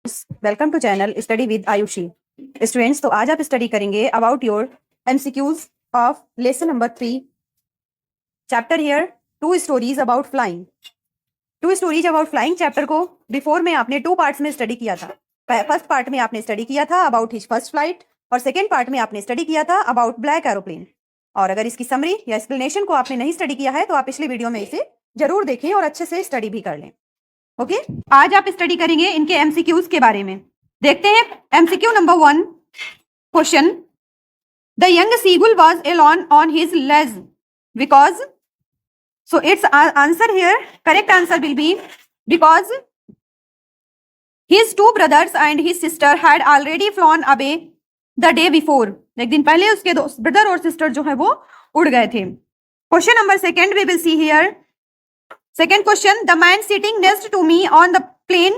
Welcome to channel study with Aayushi. Students, तो आज आप स्टडी करेंगे about your MCQs of lesson number 3 chapter here two stories about flying. Two stories about flying chapter को before में आपने 2 parts में study किया था। फर्स्ट पार्ट में आपने स्टडी किया था अबाउट हिज फर्स्ट फ्लाइट और सेकेंड पार्ट में आपने स्टडी किया था अबाउट ब्लैक एरोप्लेन। और अगर इसकी समरी या एक्सप्लेनेशन को आपने नहीं स्टडी किया है तो आप पिछले वीडियो में इसे जरूर देखें और अच्छे से स्टडी भी कर लें। ओके, आज आप स्टडी करेंगे इनके एमसीक्यूज के बारे में। देखते हैं MCQ number 1 question. The young seagull was alone on his ledge because, so it's answer here, correct answer will be because his 2 brothers and his sister had already flown away the day before. एक दिन पहले उसके 2 brother और sister जो है वो उड़ गए थे। Question number 2 we will see here. Second question, the man sitting next to me on the plane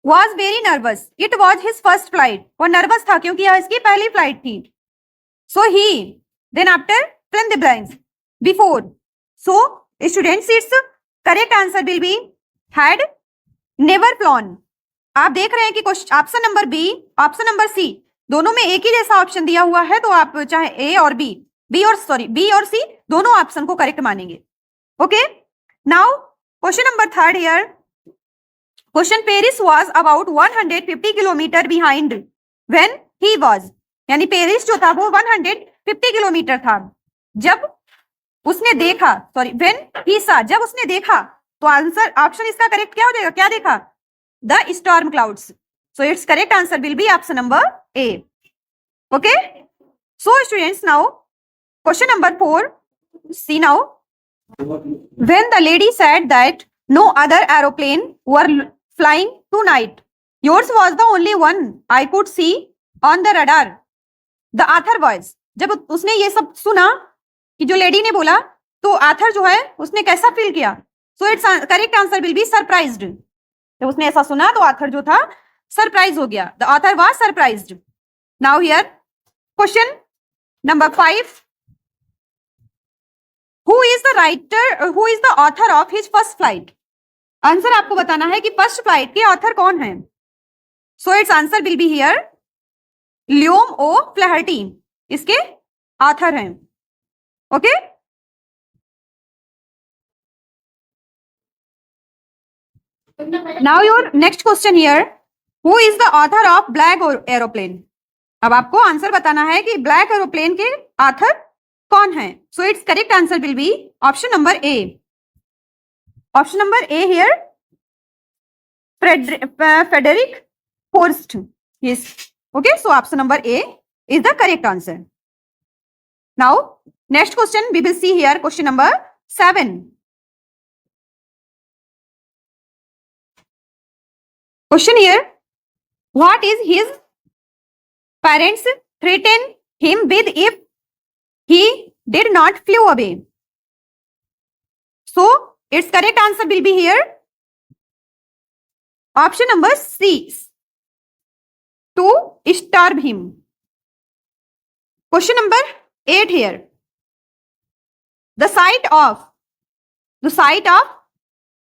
was very nervous. It was his first flight. वो nervous था क्योंकि यह इसकी पहली फ्लाइट थी। So he, then after, fill in the blanks. Before. So students, its correct answer will be had never flown. आप देख रहे हैं कि option number B, option number C दोनों में एक ही जैसा ऑप्शन दिया हुआ है, तो आप चाहे ए और बी और सी दोनों ऑप्शन को करेक्ट मानेंगे। Okay, now question number 3 here. Question, Paris was about 150 kilometre behind when he was, यानी पेरिस जो था वो 150 किलोमीटर था जब उसने देखा, when he saw, जब उसने देखा। तो आंसर ऑप्शन इसका करेक्ट क्या हो जाएगा, क्या देखा? The storm clouds. So its correct answer will be option number A. Okay, so students, now question number 4, see now. When the lady said that no other aeroplane were flying tonight, yours was the only one I could see on the radar. The author was, जब उसने ये सब सुना कि जो lady ने बोला, तो आथर जो है उसने कैसा फील किया? So its correct answer will be surprised. जब उसने ऐसा सुना तो आथर जो था सरप्राइज हो गया। The author was surprised. Now here question number 5. Who is the author of his first flight? Answer आपको बताना है कि फर्स्ट फ्लाइट के ऑथर कौन है। So it's answer will be here Liam O'Flaherty, इसके ऑथर हैं। Okay, now your next question here, who is the author of Black Aeroplane? अब आपको आंसर बताना है कि ब्लैक एरोप्लेन के ऑथर कौन है। So it's correct answer will be option number A. Option number A here, Frederick Forst. Yes, okay, so option number A is the correct answer. Now next question we will see here, question number 7। Question here, what is his parents threaten him with if he did not flew away? So its correct answer will be here option number C, to starve him. Question number 8 here, the sight of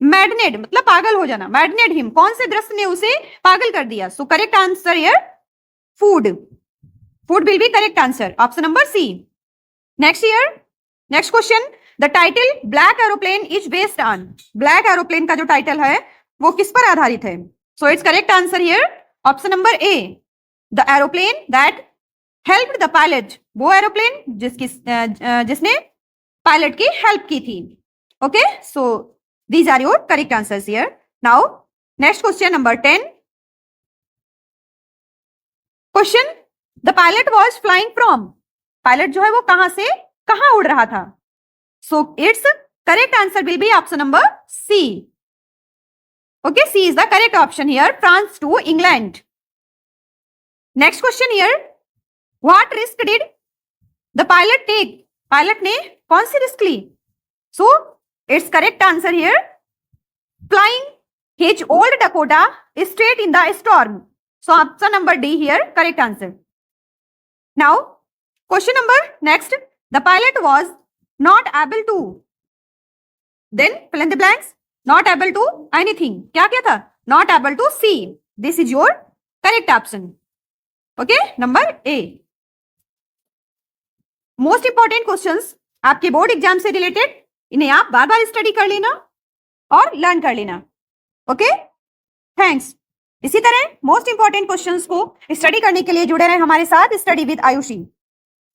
maddened मतलब पागल हो जाना, maddened him, कौन से दृश्य ने उसे पागल कर दिया? So correct answer here food will be correct answer, option number C. Next here, next question, the title black aeroplane is based on, black aeroplane का जो टाइटल है वो किस पर आधारित है? So its correct answer here option number A, the aeroplane that helped the pilot, वो aeroplane जिसने पायलट की हेल्प की थी। Okay, so these are your correct answers here. Now next question number 10. Question, the pilot was flying from, pilot जो है वो कहां से कहां उड़ रहा था? So it's correct answer will be option number C. Okay, C is the correct option here, France to England. Next question here, what risk did the pilot take? Pilot ने कौन सी रिस्क ली? So it's correct answer here flying his old Dakota straight in the storm. So option number D here correct answer. Now question number next, the pilot was not able to, then fill in the blanks, not able to anything, क्या था? Not able to see this is your correct option. Okay, number A. Most important questions आपके board exam से related, इन्हें आप बार बार study कर लेना और learn कर लेना. Okay, thanks. इसी तरह मोस्ट इंपॉर्टेंट क्वेश्चंस को स्टडी करने के लिए जुड़े रहे हमारे साथ स्टडी विद आयुषी.